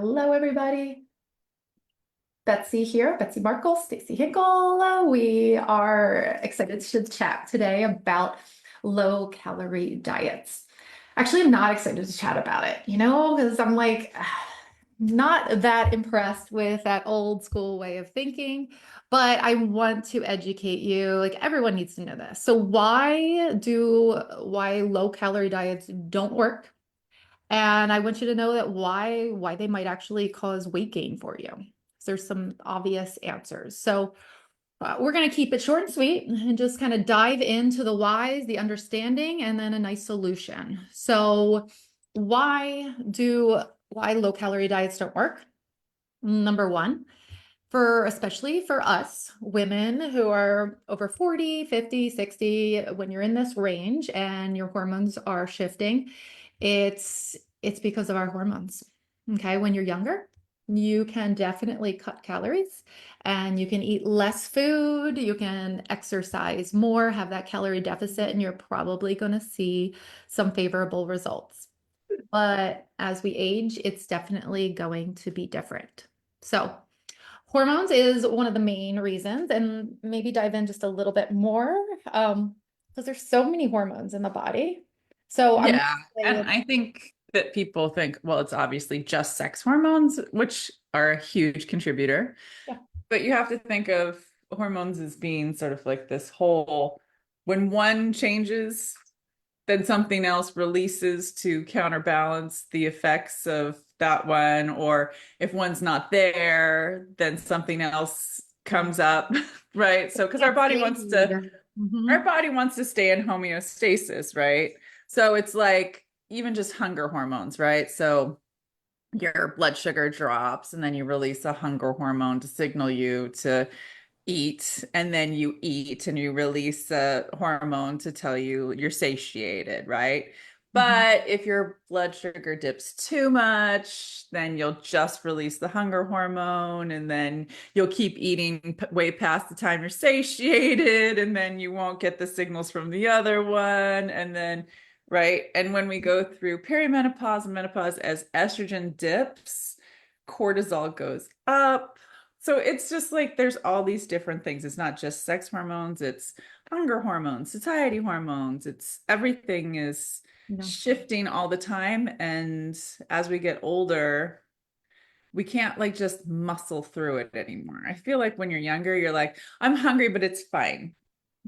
Hello, everybody. Betsy here, Betsy Markle, Stacy Hinkle. We are excited to chat today about low-calorie diets. Actually, I'm not excited to chat about it, because I'm like not that impressed with that old school way of thinking, but I want to educate you. Like everyone needs to know this. So why low-calorie diets don't work? And I want you to know that why they might actually cause weight gain for you. There's some obvious answers. So we're going to keep it short and sweet and just kind of dive into the whys, the understanding, and then a nice solution. So why low calorie diets don't work? Number one, especially for us women who are over 40, 50, 60, when you're in this range and your hormones are shifting, it's because of our hormones. Okay, when you're younger, you can definitely cut calories and you can eat less food, you can exercise more, have that calorie deficit, and you're probably going to see some favorable results. But as we age, it's definitely going to be different. So hormones is one of the main reasons, and maybe dive in just a little bit more, because there's so many hormones in the body. So I'm Yeah. gonna And say, I think that people think, well, it's obviously just sex hormones, which are a huge contributor. yeah, But you have to think of hormones as being sort of like this whole, when one changes, then something else releases to counterbalance the effects of that one. Or if one's not there, then something else comes up, right? So, because cascade. our Mhm. body wants to stay in homeostasis, right? So it's like even just hunger hormones, right? So your blood sugar drops and then you release a hunger hormone to signal you to eat, and then you eat and you release a hormone to tell you you're satiated, right? Mhm. But if your blood sugar dips too much, then you'll just release the hunger hormone, and then you'll keep eating way past the time you're satiated, and then you won't get the signals from the other one. And then, right? And when we go through perimenopause and menopause, as estrogen dips, cortisol goes up. So it's just like there's all these different things. It's not just sex hormones, it's hunger hormones, satiety hormones. It's everything is No. shifting all the time. And as we get older, we can't like just muscle through it anymore. I feel like when you're younger, you're like, I'm hungry, but it's fine.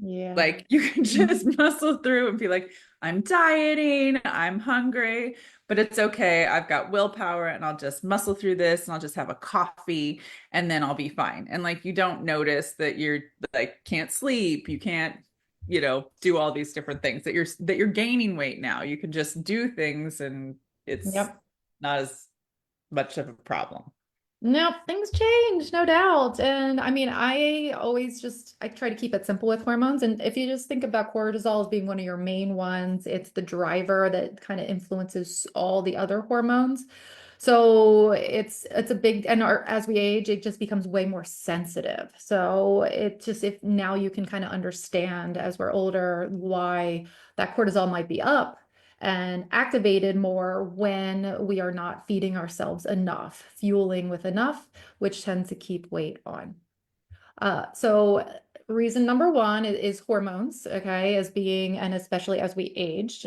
Yeah. Like you can Mhm. just muscle through and be like, I'm dieting, I'm hungry, but it's okay. I've got willpower and I'll just muscle through this and I'll just have a coffee and then I'll be fine. And like you don't notice that you're like can't sleep, you can't, do all these different things that you're gaining weight now. You can just do things and it's Yep. not as much of a problem. No, things change, no doubt. And I mean, I try to keep it simple with hormones. And if you just think about cortisol as being one of your main ones, it's the driver that kind of influences all the other hormones. So it's a big, and as we age, it just becomes way more sensitive. So it just, if now you can kind of understand as we're older why that cortisol might be up and activated more when we are not feeding ourselves enough, fueling with enough, which tends to keep weight on. So reason number one is hormones, okay, as being, and especially as we age.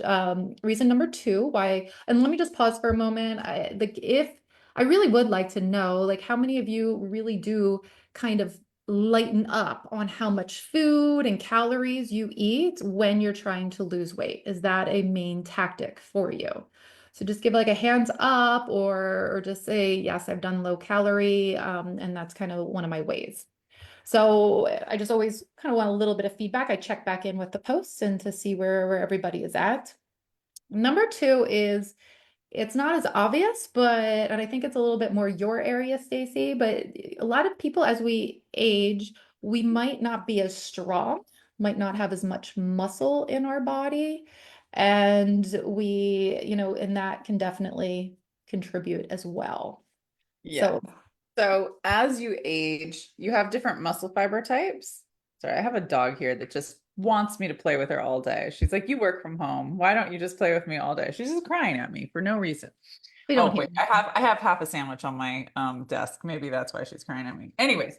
Reason number two, why, and let me just pause for a moment. If I really would like to know, like, how many of you really do kind of lighten up on how much food and calories you eat when you're trying to lose weight? Is that a main tactic for you? So just give like a hands up or just say, yes, I've done low calorie, and that's kind of one of my ways. So I just always kind of want a little bit of feedback. I check back in with the posts and to see where everybody is at. Number two is it's not as obvious, and I think it's a little bit more your area, Stacy, but a lot of people as we age, we might not be as strong, might not have as much muscle in our body. And and that can definitely contribute as well. Yeah. So So as you age, you have different muscle fiber types. Sorry, I have a dog here that just wants me to play with her all day. She's like, you work from home. Why don't you just play with me all day? She's just crying at me for no reason. We don't Oh hear wait, I have half a sandwich on my desk. Maybe that's why she's crying at me. Anyways,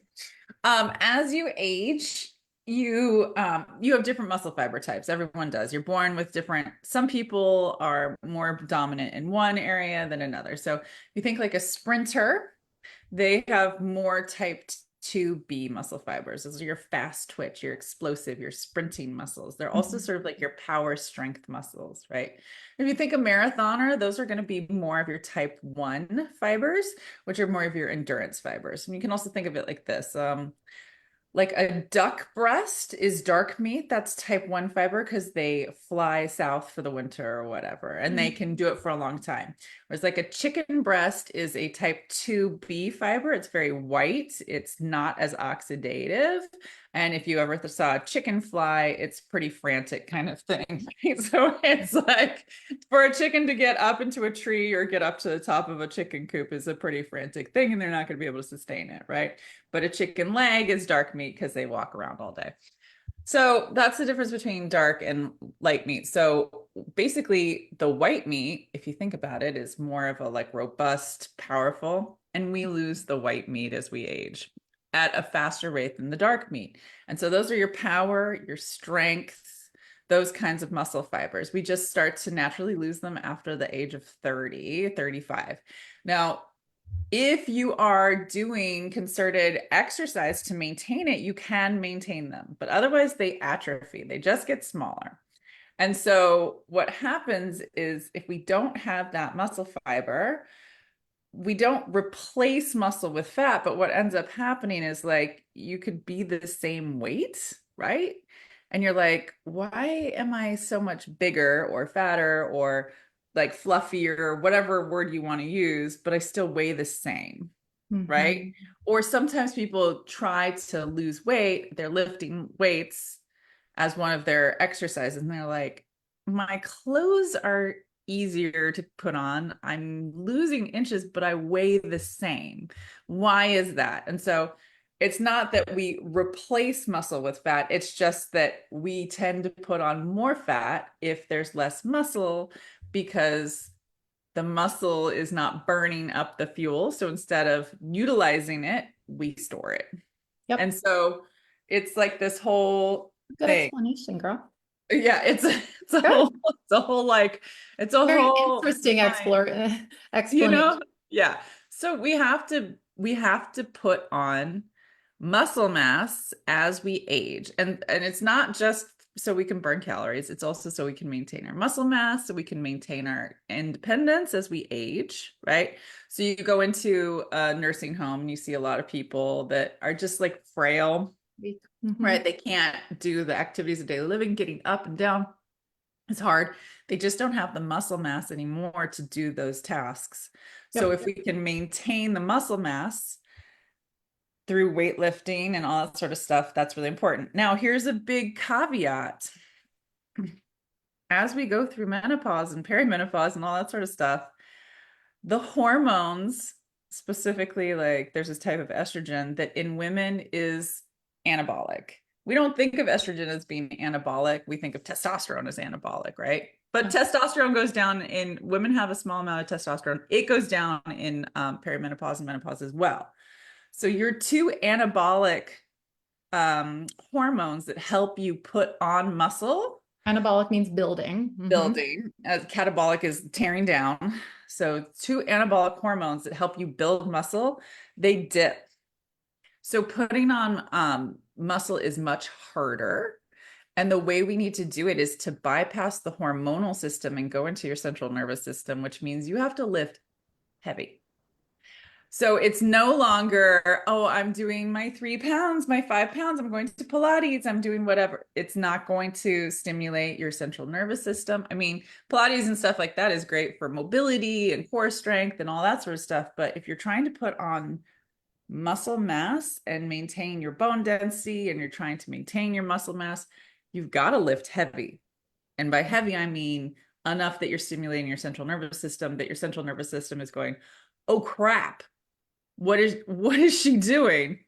as you age, you have different muscle fiber types. Everyone does. You're born with different. Some people are more dominant in one area than another. So you think like a sprinter, they have more type 2B muscle fibers. Those are your fast twitch, your explosive, your sprinting muscles. They're also Mhm. sort of like your power strength muscles, right? If you think a marathoner, those are going to be more of your type 1 fibers, which are more of your endurance fibers. And you can also think of it like this. Like a duck breast is dark meat. That's type 1 fiber because they fly south for the winter or whatever, and they can do it for a long time. Whereas like a chicken breast is a type 2B fiber. It's very white. It's not as oxidative. And if you ever saw a chicken fly, it's pretty frantic kind of thing. Right? So it's like for a chicken to get up into a tree or get up to the top of a chicken coop is a pretty frantic thing, and they're not going to be able to sustain it, right? But a chicken leg is dark meat because they walk around all day. So that's the difference between dark and light meat. So basically, the white meat, if you think about it, is more of a like robust, powerful, and we lose the white meat as we age at a faster rate than the dark meat. And so those are your power, your strength, those kinds of muscle fibers. We just start to naturally lose them after the age of 30, 35. Now, if you are doing concerted exercise to maintain it, you can maintain them, but otherwise they atrophy. They just get smaller. And so what happens is if we don't have that muscle fiber, we don't replace muscle with fat, but what ends up happening is like you could be the same weight, right? And you're like, why am I so much bigger or fatter or like fluffier, whatever word you want to use, but I still weigh the same, right? Mhm. Or sometimes people try to lose weight, they're lifting weights as one of their exercises, and they're like, my clothes are easier to put on. I'm losing inches, but I weigh the same. Why is that? And so it's not that we replace muscle with fat, it's just that we tend to put on more fat if there's less muscle because the muscle is not burning up the fuel. So instead of utilizing it, we store it. And Yep. so it's like this whole Good thing. explanation, girl. Yeah, Good. it's a whole like it's a Very whole interesting science, you know? explanation. Yeah. So we have to put on muscle mass as we age. And it's not just so we can burn calories, it's also so we can maintain our muscle mass, so we can maintain our independence as we age, right? So you go into a nursing home and you see a lot of people that are just like frail, Mhm. right? They can't do the activities of daily living, getting up and down. It's hard. They just don't have the muscle mass anymore to do those tasks. So Yep. if we can maintain the muscle mass through weightlifting and all that sort of stuff, that's really important. Now, here's a big caveat. As we go through menopause and perimenopause and all that sort of stuff, the hormones, specifically, like there's this type of estrogen that in women is anabolic. We don't think of estrogen as being anabolic. We think of testosterone as anabolic, right? But testosterone goes down in women have a small amount of testosterone. It goes down in perimenopause and menopause as well. So your two anabolic hormones that help you put on muscle Anabolic means building. building, as catabolic is tearing down. So two anabolic hormones that help you build muscle, they dip. So putting on muscle is much harder. And the way we need to do it is to bypass the hormonal system and go into your central nervous system, which means you have to lift heavy. So it's no longer, oh, I'm doing my 3 pounds, my 5 pounds, I'm going to Pilates, I'm doing whatever. It's not going to stimulate your central nervous system. I mean, Pilates and stuff like that is great for mobility and core strength and all that sort of stuff. But if you're trying to put on muscle mass and maintain your bone density and you're trying to maintain your muscle mass, you've got to lift heavy. And by heavy, I mean enough that you're stimulating your central nervous system, that your central nervous system is going, oh crap, what is she doing?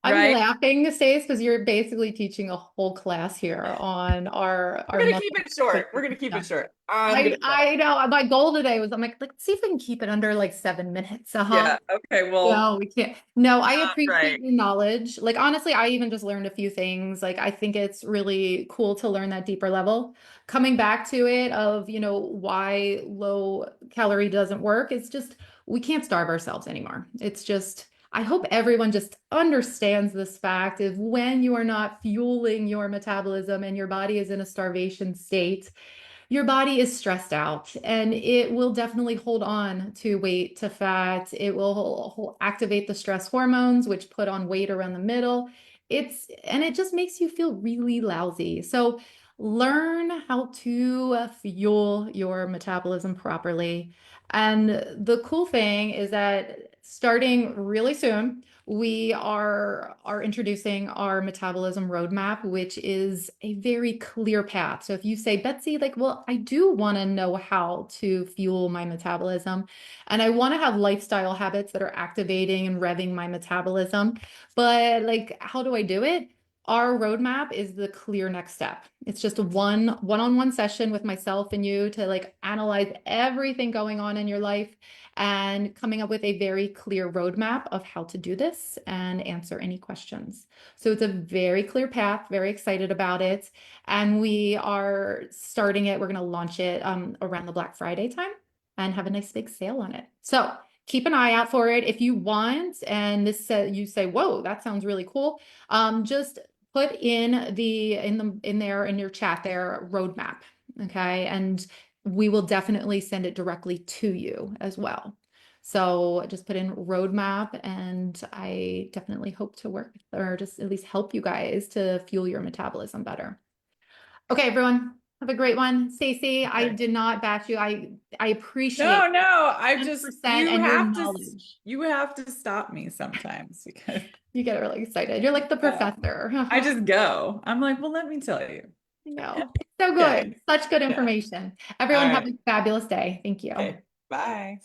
I'm right? laughing, Stace, because you're basically teaching a whole class here on We're our gonna muscle keep it short. We're gonna acquisition keep stuff. it short. I'm gonna try. I know my goal today was I'm like, let's see if we can keep it under like 7 minutes. Uh-huh. Yeah. Okay. Well, No, we can't. No, I not appreciate right. your knowledge. Like, honestly, I even just learned a few things. Like, I think it's really cool to learn that deeper level. Coming back to it of, why low calorie doesn't work, it's just we can't starve ourselves anymore. It's just, I hope everyone just understands this fact of when you are not fueling your metabolism and your body is in a starvation state, your body is stressed out and it will definitely hold on to weight, to fat. It will activate the stress hormones, which put on weight around the middle. And it just makes you feel really lousy. So learn how to fuel your metabolism properly. And the cool thing is that starting really soon, we are introducing our metabolism roadmap, which is a very clear path. So if you say, Betsy, like, well, I do want to know how to fuel my metabolism, and I want to have lifestyle habits that are activating and revving my metabolism, but like, how do I do it? Our roadmap is the clear next step. It's just a one-on-one session with myself and you to like analyze everything going on in your life and coming up with a very clear roadmap of how to do this and answer any questions. So it's a very clear path, very excited about it. And we are starting it, we're going to launch it around the Black Friday time and have a nice big sale on it. So keep an eye out for it if you want. And you say, whoa, that sounds really cool. Just put in there in your chat there roadmap. Okay. And we will definitely send it directly to you as well. So just put in roadmap, and I definitely hope to work or just at least help you guys to fuel your metabolism better. Okay, everyone, have a great one. Stacey, I Okay. did not bash you. I appreciate No, no. I just 100% and your knowledge. you have to stop me sometimes because You get really excited. You're like the uh, professor. I just go. I'm like, well, let me tell you. I know. So Okay. good. Such good Yeah. information. All Everyone have right. a fabulous day. Thank you. Okay. Bye.